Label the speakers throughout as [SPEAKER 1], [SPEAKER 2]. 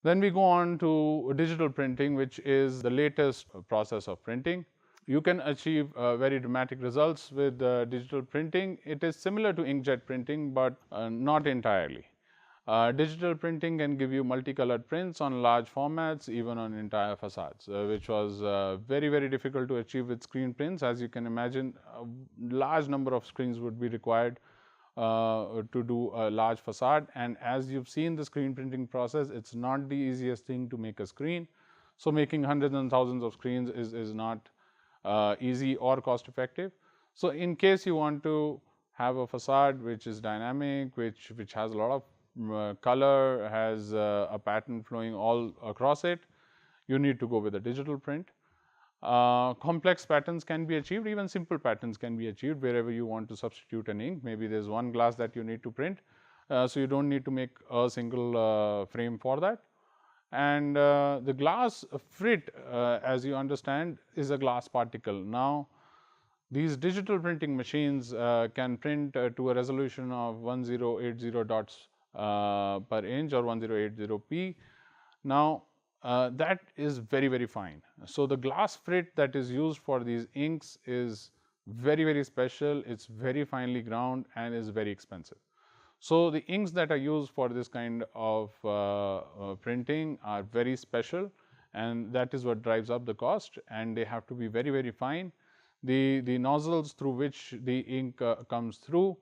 [SPEAKER 1] Then we go on to digital printing, which is the latest process of printing. You can achieve very dramatic results with digital printing. It is similar to inkjet printing, but not entirely. Digital printing can give you multicolored prints on large formats, even on entire facades, which was very, very difficult to achieve with screen prints. As you can imagine, a large number of screens would be required to do a large facade. And as you've seen the screen printing process, it's not the easiest thing to make a screen. So making hundreds and thousands of screens is not easy or cost effective. So in case you want to have a facade which is dynamic, which has a lot of color, has a pattern flowing all across it, you need to go with a digital print. Complex patterns can be achieved, even simple patterns can be achieved wherever you want to substitute an ink. Maybe there's one glass that you need to print, so you don't need to make a single frame for that. And the glass frit, as you understand, is a glass particle. Now, these digital printing machines can print to a resolution of 1080 dots per inch or 1080p. Now, that is very, very fine. So, the glass frit that is used for these inks is very, very special. It's very finely ground and is very expensive. So, the inks that are used for this kind of printing are very special, and that is what drives up the cost, and they have to be very, very fine. The nozzles through which the ink comes through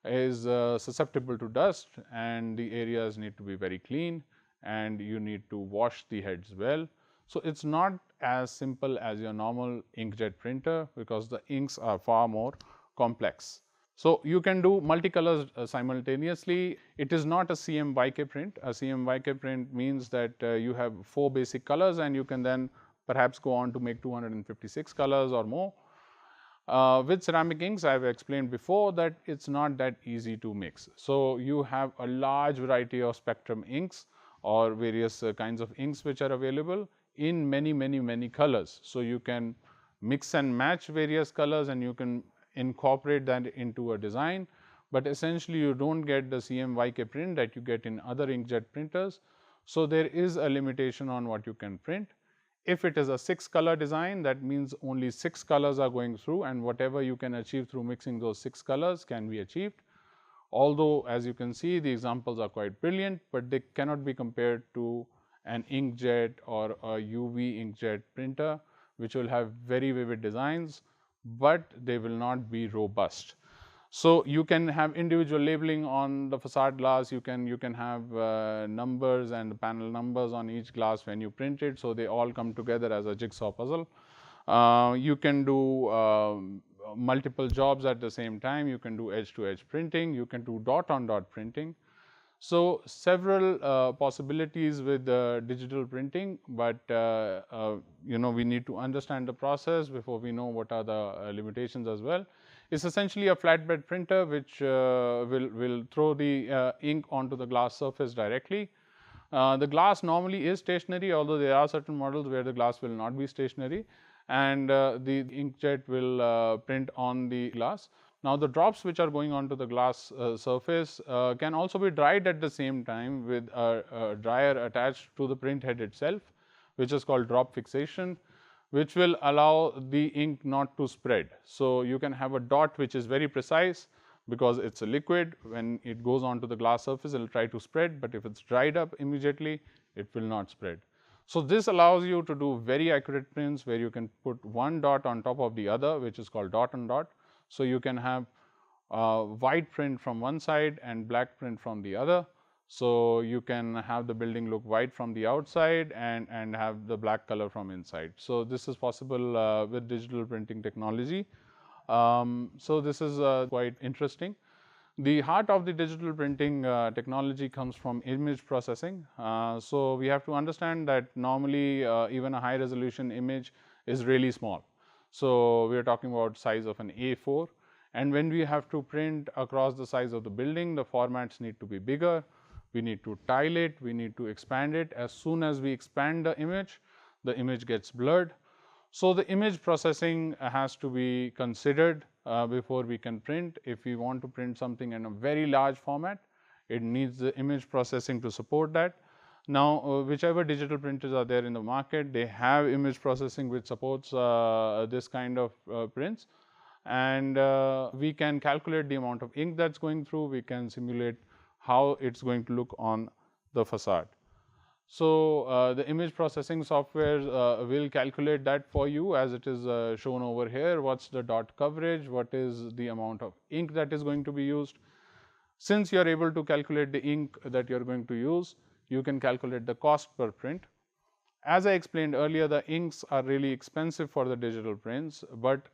[SPEAKER 1] is susceptible to dust, and the areas need to be very clean, and you need to wash the heads well. So, it's not as simple as your normal inkjet printer, because the inks are far more complex. So, you can do multicolors simultaneously. It is not a CMYK print. A CMYK print means that you have 4 basic colors, and you can then perhaps go on to make 256 colors or more. With ceramic inks, I have explained before that it's not that easy to mix. So, you have a large variety of spectrum inks or various kinds of inks which are available in many colors. So, you can mix and match various colors, and you can incorporate that into a design, but essentially you don't get the CMYK print that you get in other inkjet printers. So, there is a limitation on what you can print. If it is a 6-color design, that means only 6 colors are going through, and whatever you can achieve through mixing those 6 colors can be achieved. Although, as you can see, the examples are quite brilliant, but they cannot be compared to an inkjet or a UV inkjet printer, which will have very vivid designs, but they will not be robust. So, you can have individual labeling on the facade glass, you can have numbers and panel numbers on each glass when you print it. So, they all come together as a jigsaw puzzle. You can do multiple jobs at the same time, you can do edge to edge printing, you can do dot on dot printing. So, several possibilities with digital printing, but we need to understand the process before we know what are the limitations as well. It's essentially a flatbed printer which will throw the ink onto the glass surface directly. The glass normally is stationary, although there are certain models where the glass will not be stationary, and the inkjet will print on the glass. Now, the drops which are going onto the glass surface can also be dried at the same time with a dryer attached to the print head itself, which is called drop fixation, which will allow the ink not to spread. So, you can have a dot which is very precise, because it's a liquid. When it goes onto the glass surface, it will try to spread, but if it's dried up immediately, it will not spread. So, this allows you to do very accurate prints where you can put one dot on top of the other, which is called dot on dot. So, you can have white print from one side and black print from the other. So, you can have the building look white from the outside and have the black color from inside. So, this is possible with digital printing technology. So, this is quite interesting. The heart of the digital printing technology comes from image processing. So, we have to understand that normally even a high resolution image is really small. So, we are talking about size of an A4, and when we have to print across the size of the building, the formats need to be bigger. We need to tile it, we need to expand it. As soon as we expand the image gets blurred. So, the image processing has to be considered before we can print. If we want to print something in a very large format, it needs the image processing to support that. Now, whichever digital printers are there in the market, they have image processing which supports this kind of prints, and we can calculate the amount of ink that's going through. We can simulate how it's going to look on the facade. So, the image processing software will calculate that for you, as it is shown over here. What's the dot coverage, what is the amount of ink that is going to be used. Since you are able to calculate the ink that you are going to use, you can calculate the cost per print. As I explained earlier, the inks are really expensive for the digital prints, but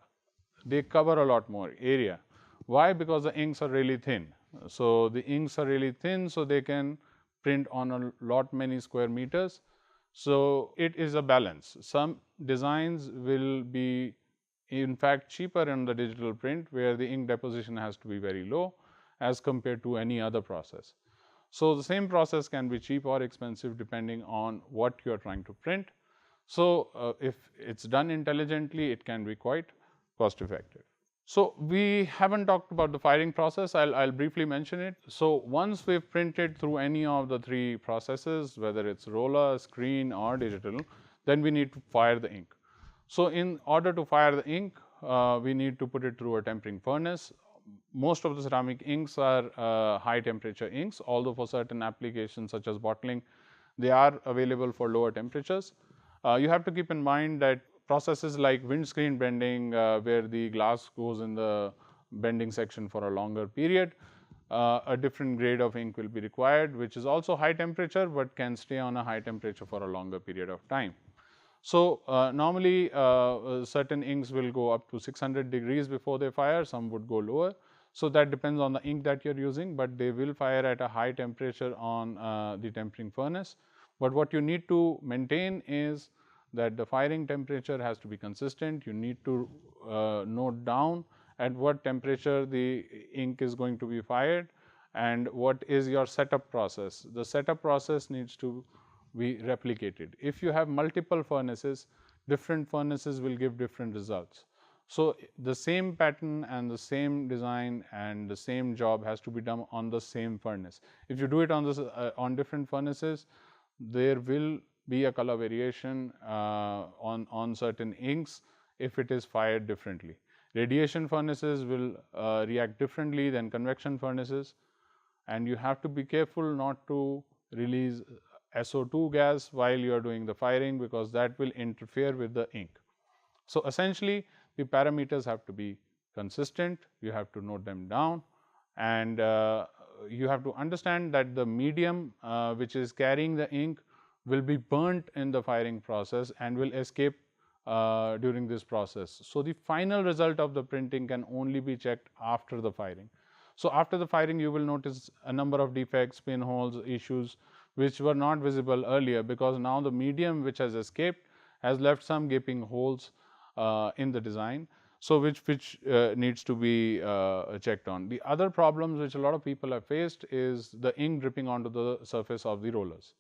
[SPEAKER 1] they cover a lot more area. Why? Because the inks are really thin. So, the inks are really thin, so they can print on a lot many square meters. So, it is a balance. Some designs will be in fact cheaper in the digital print, where the ink deposition has to be very low as compared to any other process. So, the same process can be cheap or expensive depending on what you are trying to print. So, if it is done intelligently, it can be quite cost effective. So, we haven't talked about the firing process. I'll briefly mention it. So, once we've printed through any of the three processes, whether it's roller, screen or digital, then we need to fire the ink. So, in order to fire the ink, we need to put it through a tempering furnace. Most of the ceramic inks are high temperature inks, although for certain applications such as bottling, they are available for lower temperatures. You have to keep in mind that processes like windscreen bending, where the glass goes in the bending section for a longer period, a different grade of ink will be required, which is also high temperature, but can stay on a high temperature for a longer period of time. So, normally certain inks will go up to 600 degrees before they fire, some would go lower. So, that depends on the ink that you are using, but they will fire at a high temperature on the tempering furnace. But what you need to maintain is that the firing temperature has to be consistent. You need to note down at what temperature the ink is going to be fired and what is your setup process. The setup process needs to be replicated. If you have multiple furnaces, different furnaces will give different results. So, the same pattern and the same design and the same job has to be done on the same furnace. If you do it on this on different furnaces, there will be a color variation on certain inks if it is fired differently. Radiation furnaces will react differently than convection furnaces, and you have to be careful not to release SO2 gas while you are doing the firing, because that will interfere with the ink. So, essentially the parameters have to be consistent, you have to note them down, and you have to understand that the medium which is carrying the ink will be burnt in the firing process and will escape during this process. So, the final result of the printing can only be checked after the firing. So, after the firing you will notice a number of defects, pinholes, issues which were not visible earlier, because now the medium which has escaped has left some gaping holes in the design. So, which needs to be checked on. The other problems which a lot of people have faced is the ink dripping onto the surface of the rollers.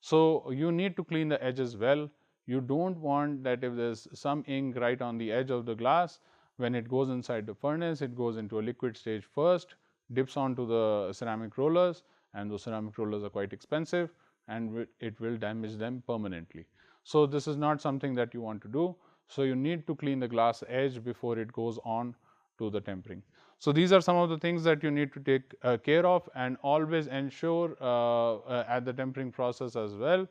[SPEAKER 1] So, you need to clean the edges well. You do not want that if there is some ink right on the edge of the glass, when it goes inside the furnace, it goes into a liquid stage first, dips onto the ceramic rollers, and those ceramic rollers are quite expensive and it will damage them permanently. So, this is not something that you want to do. So, you need to clean the glass edge before it goes on to the tempering. So, these are some of the things that you need to take care of, and always ensure at the tempering process as well,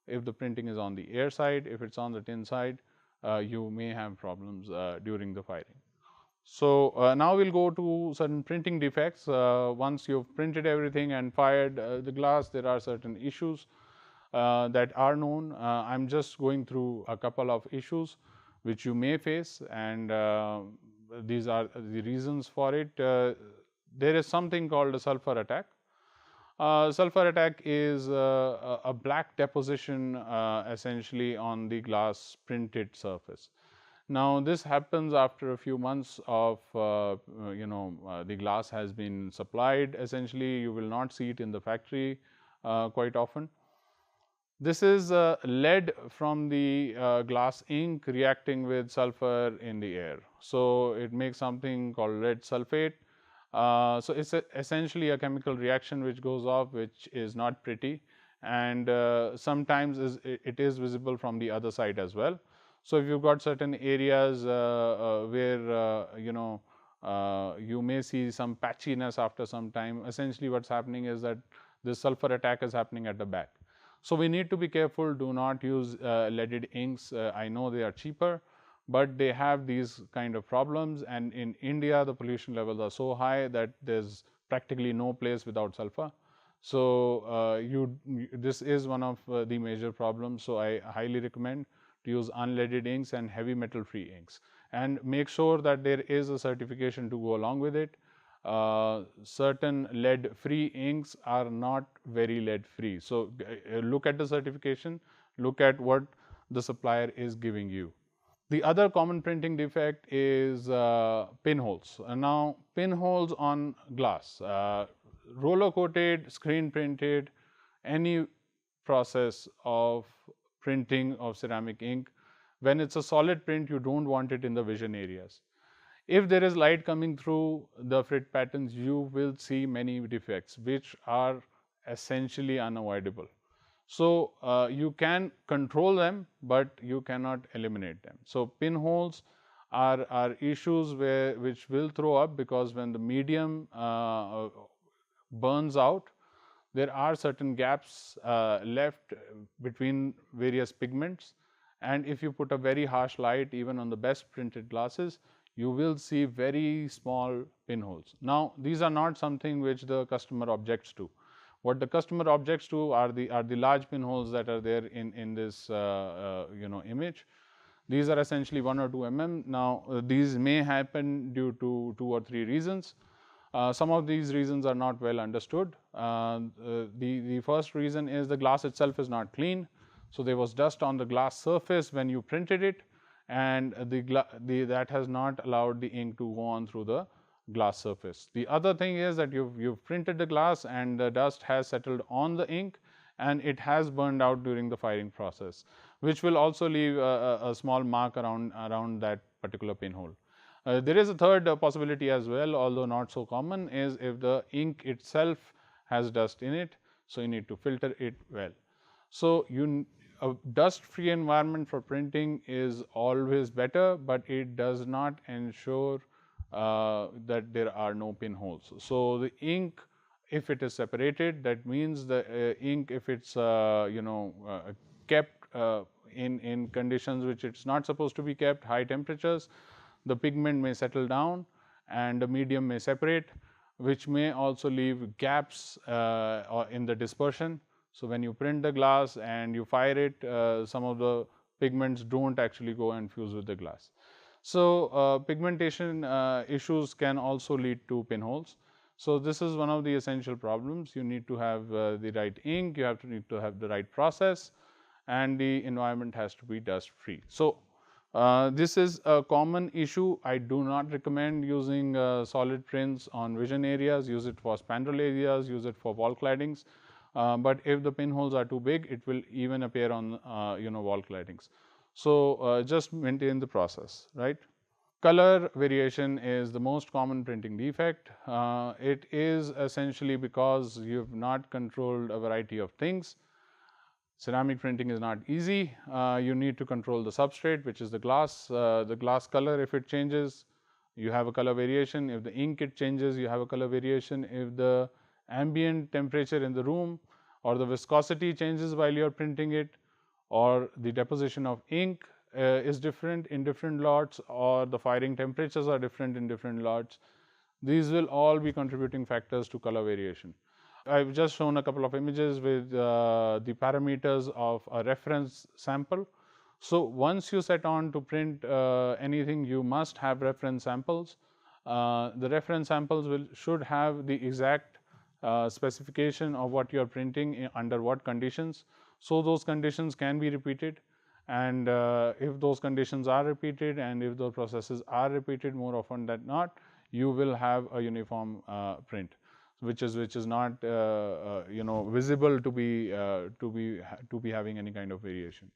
[SPEAKER 1] if the printing is on the air side, if it is on the tin side, you may have problems during the firing. So, now we will go to certain printing defects. Once you have printed everything and fired the glass, there are certain issues that are known. I am just going through a couple of issues which you may face, and these are the reasons for it. There is something called a sulfur attack. Sulfur attack is a black deposition essentially on the glass printed surface. Now, this happens after a few months of the glass has been supplied. Essentially, you will not see it in the factory quite often. This is lead from the glass ink reacting with sulfur in the air. So, it makes something called lead sulfate. So, it is essentially a chemical reaction which goes off, which is not pretty, and sometimes it is visible from the other side as well. So if you've got certain areas where you may see some patchiness after some time, essentially what's happening is that this sulfur attack is happening at the back. So we need to be careful, do not use leaded inks. I know they are cheaper, but they have these kind of problems, and in India the pollution levels are so high that there's practically no place without sulfur. So this is one of the major problems. So I highly recommend to use unleaded inks and heavy metal free inks, and make sure that there is a certification to go along with it. Certain lead free inks are not very lead free. So look at the certification, look at what the supplier is giving you. The other common printing defect is pinholes. Now, pinholes on glass, roller coated, screen printed, any process of printing of ceramic ink, when it's a solid print, you don't want it in the vision areas. If there is light coming through the frit patterns, you will see many defects which are essentially unavoidable. So you can control them, but you cannot eliminate them. So pinholes are issues which will throw up, because when the medium burns out, there are certain gaps left between various pigments, and if you put a very harsh light even on the best printed glasses, you will see very small pinholes. Now these are not something which the customer objects to. What the customer objects to are the large pinholes that are there in this image. These are essentially 1 or 2 mm. Now these may happen due to 2 or 3 reasons. Some of these reasons are not well understood. The first reason is the glass itself is not clean. So there was dust on the glass surface when you printed it, and that has not allowed the ink to go on through the glass surface. The other thing is that you've printed the glass and the dust has settled on the ink, and it has burned out during the firing process, which will also leave a small mark around that particular pinhole. There is a third possibility as well, although not so common, is if the ink itself has dust in it, so you need to filter it well. So a dust-free environment for printing is always better, but it does not ensure that there are no pinholes. So the ink, if it is separated, that means the ink, if it's kept in conditions which it's not supposed to be kept, high temperatures, the pigment may settle down and the medium may separate, which may also leave gaps in the dispersion. So when you print the glass and you fire it, some of the pigments don't actually go and fuse with the glass. So pigmentation issues can also lead to pinholes. So this is one of the essential problems. You need to have the right ink, you need to have the right process, and the environment has to be dust free. So this is a common issue. I do not recommend using solid prints on vision areas. Use it for spandrel areas, use it for wall claddings. But if the pinholes are too big, it will even appear on wall claddings. So just maintain the process, right? Color variation is the most common printing defect. It is essentially because you have not controlled a variety of things. Ceramic printing is not easy. You need to control the substrate, which is the glass color. If it changes, you have a color variation. If the ink it changes, you have a color variation. If the ambient temperature in the room or the viscosity changes while you are printing it, or the deposition of ink is different in different lots, or the firing temperatures are different in different lots, these will all be contributing factors to color variation. I've just shown a couple of images with the parameters of a reference sample. So once you set on to print anything, you must have reference samples. The reference samples should have the exact specification of what you are printing under what conditions. So those conditions can be repeated, and if those conditions are repeated and if the processes are repeated more often than not, you will have a uniform print, which is not visible to be having any kind of variation.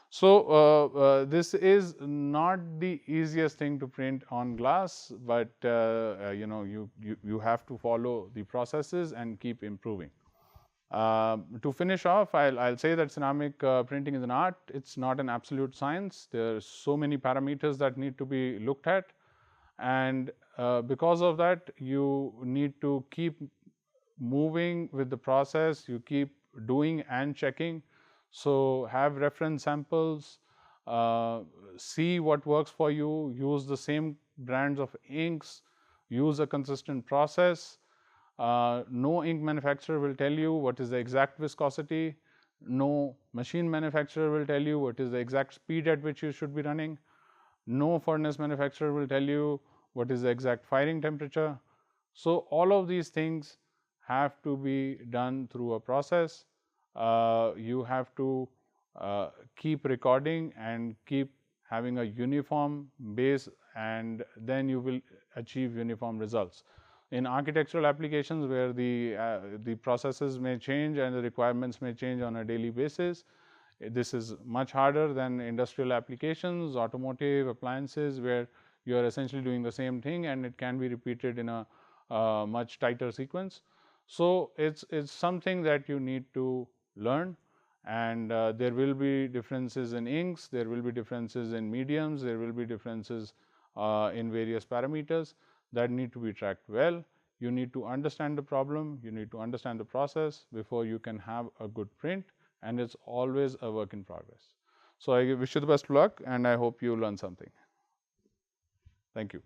[SPEAKER 1] So this is not the easiest thing to print on glass, but you have to follow the processes and keep improving. To finish off, I'll say that ceramic printing is an art. It's not an absolute science. There are so many parameters that need to be looked at, and because of that, you need to keep moving with the process. You keep doing and checking. So have reference samples, see what works for you, use the same brands of inks, use a consistent process. No ink manufacturer will tell you what is the exact viscosity. No machine manufacturer will tell you what is the exact speed at which you should be running. No furnace manufacturer will tell you what is the exact firing temperature. So all of these things have to be done through a process. You have to keep recording and keep having a uniform base, and then you will achieve uniform results. In architectural applications where the processes may change and the requirements may change on a daily basis, this is much harder than industrial applications, automotive, appliances, where you are essentially doing the same thing and it can be repeated in a much tighter sequence. So it's something that you need to learn, and there will be differences in inks, there will be differences in mediums, there will be differences in various parameters that need to be tracked well. You need to understand the problem, you need to understand the process before you can have a good print, and it's always a work in progress. So I wish you the best luck, and I hope you learn something. Thank you.